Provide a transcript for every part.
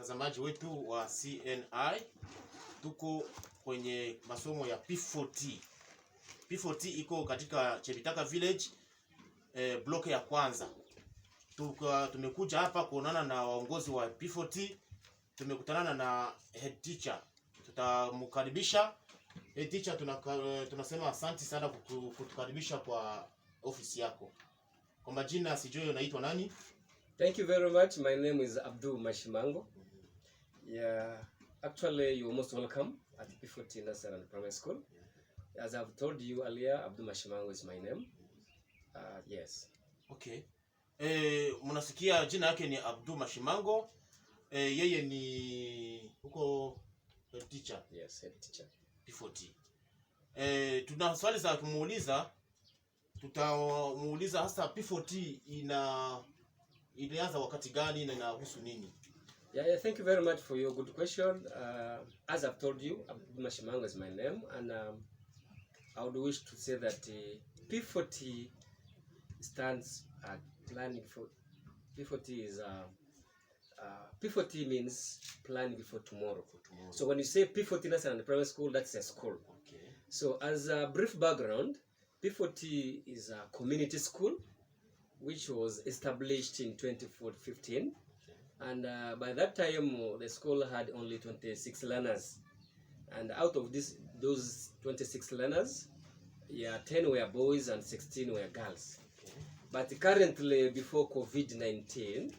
watazamaji wetu wa CNI, tuko kwenye masomo ya P4T. P4T iko katika Chebitaka Village, block ya kwanza. Tumekuja hapa kuonana na waongozi wa P4T. Tumekutana na Headteacher. Tutamkaribisha Headteacher. Tunasema asante sana kutukaribisha kwa ofisi yako. Kwa majina sijui unaitwa nani? Thank you very much. My name is Abdul Mashimango. Yeah, actually you're most welcome at P4T Nursery and Primary School. As I've told you earlier, Abdul Mashimango is my name. Yes. Okay. Mnasikia jina yake ni Abdul Mashimango. Yeye ni huko head teacher. Yes, head teacher. P4T. Tuna swali za kumuuliza. Tutamuuliza hasa P4T ilianza wakati gani na inahusu nini? Yeah, thank you very much for your good question. As I've told you, Abdul Mashimango is my name, and I would wish to say that P4T stands at planning for. P4T is P4T means planning for tomorrow. So when you say P4T Nursery and Primary School, that's a school. Okay. So as a brief background, P4T is a community school which was established in 2015, and by that time the school had only 26 learners, and out of those 26 learners, 10 were boys and 16 were girls. Okay. But currently, before COVID-19,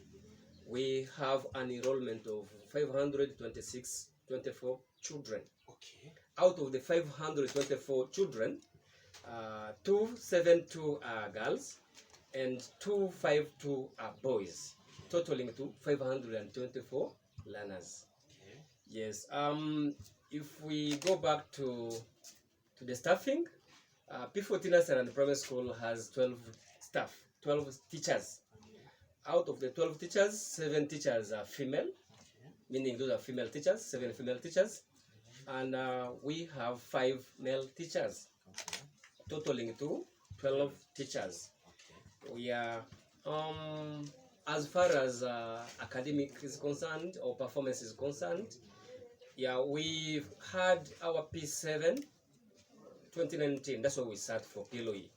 we have an enrollment of 524 children. Okay. Out of the 524 children, 272 are girls and 252 are boys, totaling to 524 learners. Okay. Yes. If we go back to the staffing, P4T Nursery and Primary School has 12 staff, 12 teachers. Out of the 12 teachers, 7 teachers are female, meaning those are female teachers, 7 female teachers, and we have 5 male teachers, totaling to 12 teachers. We are, as far as academic is concerned or performance is concerned, we've had our P7 2019. That's what we sat for PLOE.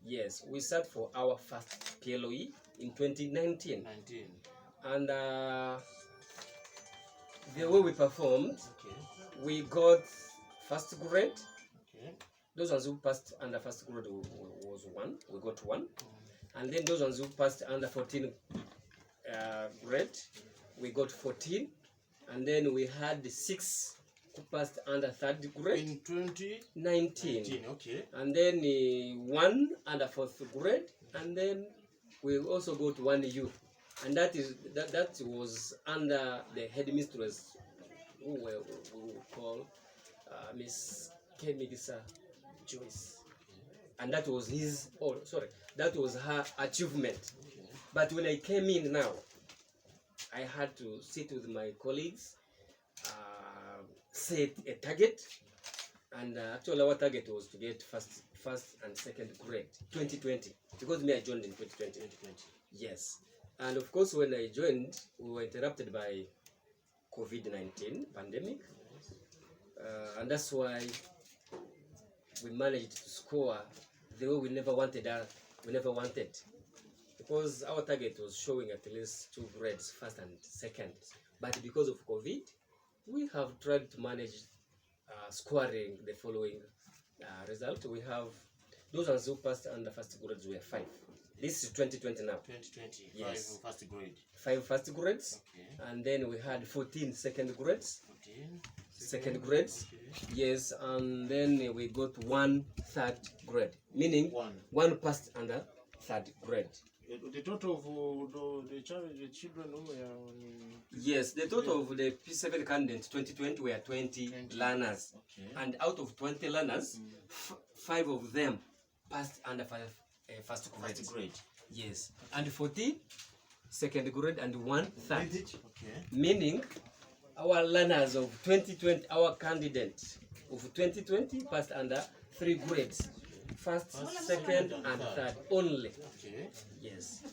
Yes, we sat for our first PLOE in 2019. And the way we performed, we got first grade. Those ones who passed under first grade was 1. We got 1. And then those ones who passed under 14 grade, we got 14. And then we had 6 who passed under 3rd grade in 2019. Okay. And then 1 under 4th grade. And then we also got 1 youth. And that was under the headmistress, who we call Miss Kemigisa Joyce, and that was that was her achievement. But when I came in now, I had to sit with my colleagues, set a target, and actually our target was to get first and 2nd grade 2020, because me I joined in 2020. Yes, and of course when I joined, we were interrupted by COVID-19 pandemic, and that's why we managed to score the way we never wanted, because our target was showing at least 2 grades, 1st and 2nd. But because of COVID, we have tried to manage scoring the following result. We have those ones who passed under first grades were 5. This is 2020 now. 2020. Yes. 5 first grade. 5 first grades. Okay. And then we had 14 second grades. 14 second grades. Okay. Yes, and then we got 1 3rd grade, meaning 1 passed under 3rd grade. The total of the children yes, the total of the P7 candidates 2020 were 20 learners. Okay. And out of 20 learners, 5 of them passed under first grade. Yes, and 14 second grade and 1 3rd. Okay. Meaning our learners of 2020, our candidates of 2020 passed under 3 grades, first, second and third only. Okay. Yes.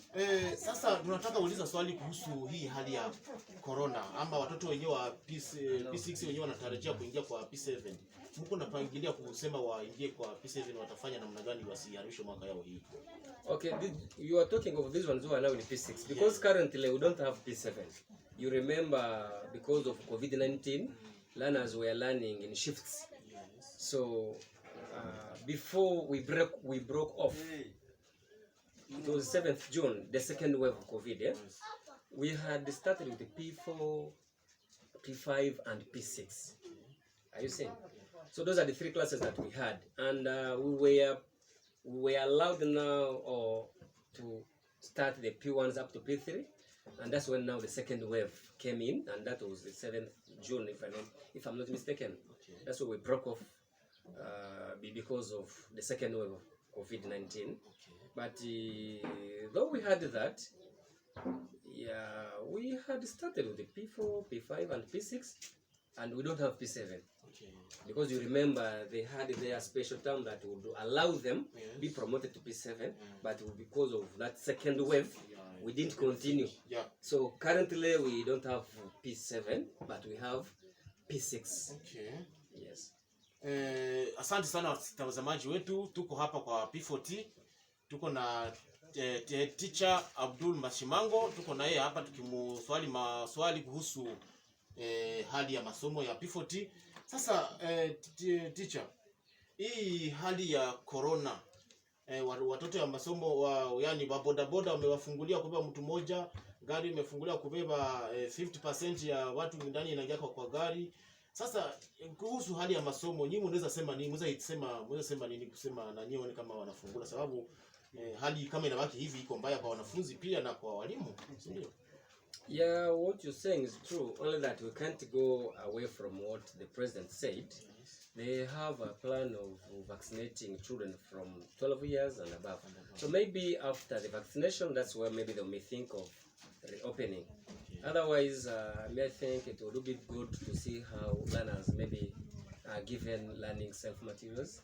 Sasa tunataka uliza swali kuhusu hii hali ya corona, ama watoto wenyewe wa P6 wenyewe wanatarajia kuingia kwa P7. Mko napangilia kusema waingie kwa P7, watafanya namna gani wasiharishe mwaka yao hii? Okay, you are talking of these ones who are now in P6 because currently we don't have P7. You remember, because of COVID-19, learners were learning in shifts. Yes. So before we broke off, it was 7th June, the second wave of COVID. Yeah? Yes. We had started with the P4, P5, and P6. Are you saying? So those are the three classes that we had, and we were allowed now to start the P1s up to P3, and that's when now the second wave came in, and that was the 7th June, if I'm not mistaken. Okay. That's when we broke off because of the second wave of COVID-19. Okay. But though we had that, yeah, we had started with the P4, P5, and P6, and we don't have P7. Okay. Because you remember they had their special term that would allow them be promoted to P7, but because of that second wave, we didn't continue. Yeah. So currently we don't have P7, but we have P6. Okay. Yes. Asante sana watazamaji wetu, tuko hapa kwa P4T. Tuko na teacher Abdul Mashimango, tuko na yeye hapa tukimuswali maswali kuhusu hali ya masomo ya P4T. Sasa teacher, hii hali ya corona, watoto ya masomo yani bodaboda wamewafungulia kubeba mtu mmoja, gari imefungulia kubeba 50% ya watu ndani inaingia kwa gari. Sasa kuhusu hali ya masomo, nyinyi mnaweza sema nini? Mnaweza sema nini kusema na nyinyi kama wanafungula, sababu hali kama inabaki hivi iko mbaya kwa wanafunzi pia na kwa walimu, ndio? Yeah, what you're saying is true, only that we can't go away from what the president said. They have a plan of vaccinating children from 12 years and above. So maybe after the vaccination, that's where maybe they may think of reopening. Otherwise, I think it would be good to see how learners maybe are given learning self-materials,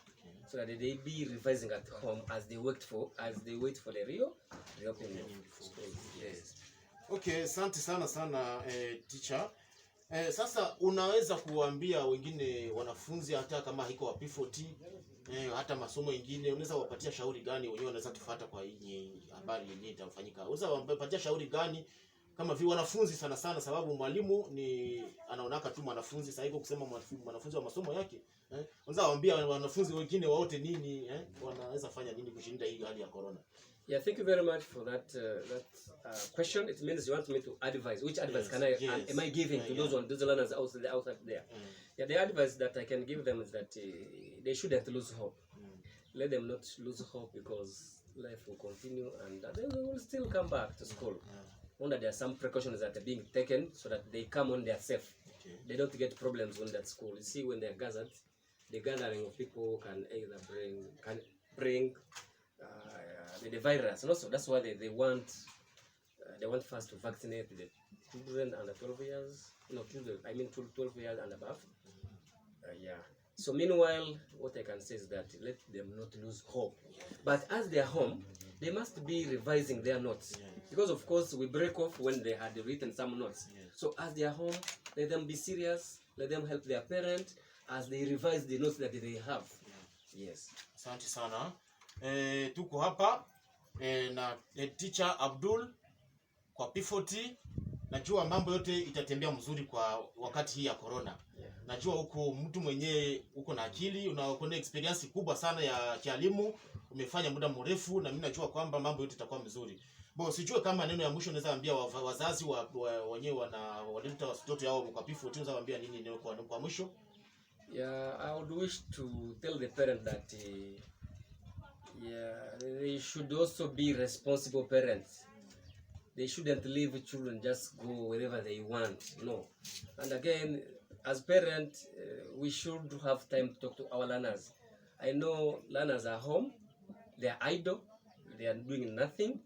so that they be revising at home as they wait for the reopening of schools. Yes. Okay, asante sana teacher. Sasa unaweza kuambia wengine wanafunzi hata kama hiko wa P4T, hata masomo mengine, unaweza wapatia shauri gani wenyewe wanaweza tufuata kwa hii habari yenyewe itafanyika? Unaweza wapatia shauri gani kama vile wanafunzi sana, sababu mwalimu ni anaonaka tu mwanafunzi, sasa hiko kusema mwanafunzi wa masomo yake, unaweza waambia wanafunzi wengine wote nini, wanaweza fanya nini kushinda hii hali ya corona? Yeah, thank you very much for that question. It means you want me to advise. Which advice am I giving to those learners outside there? Yeah, the advice that I can give them is that they shouldn't lose hope. Let them not lose hope, because life will continue and they will still come back to school. Only there are some precautions that are being taken so that they come when they are safe. Okay. They don't get problems when they're at school. You see, when they're gathered, the gathering of people can either bring the virus, and also that's why they want first to vaccinate the children under 12 years. No, children, I mean 12 years and above. Yeah. So meanwhile, what I can say is that let them not lose hope. But as they are home, they must be revising their notes. Because of course we break off when they had written some notes. So as they are home, let them be serious. Let them help their parent as they revise the notes that they have. Yes. Asante sana. Tuko hapa na teacher Abdul kwa P4T. Najua mambo yote itatembea mzuri kwa wakati hii ya corona. Najua huko mtu mwenyewe uko na akili, uko na experience kubwa sana ya kielimu, umefanya muda mrefu, na mimi najua kwamba mambo yote itakuwa mzuri. Sijue kama neno ya mwisho naweza ambia wazazi wenyewe wanaleta watoto yao kwa P4T, unaweza waambia nini neno kwa mwisho? Yeah, I would wish to tell the parent that they should also be responsible parents. They shouldn't leave children just go wherever they want, no. And again, as parents, we should have time to talk to our learners. I know learners are home, they are idle, they are doing nothing.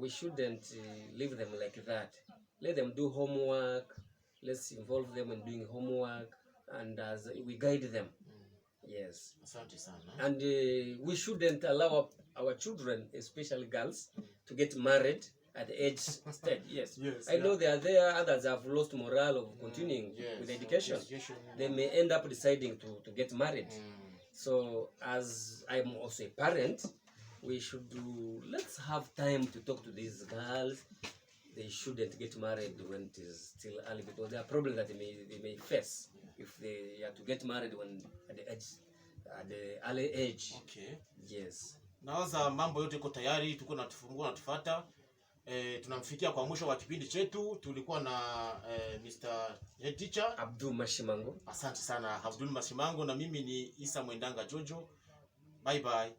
We shouldn't leave them like that. Let them do homework. Let's involve them in doing homework, and as we guide them. Yes. Asante sana. And we shouldn't allow our children, especially girls, to get married at the age stage. Yes. Yes, I know there are others have lost morale of continuing yes, with education. They yeah. may end up deciding to get married. So as I'm also a parent, we should let's have time to talk to these girls. They shouldn't get married when it is still early, because there are problems that they may face if they are to get married when at the early age. Okay. Yes. Nawaza mambo yote iko tayari, tuko natufungua na tufuata. Tunamfikia kwa mwisho wa kipindi chetu. Tulikuwa na Mr. Headteacher Abdul Mashimango. Asante sana Abdul Mashimango, na mimi ni Isa Mwendanga Jojo. Bye bye.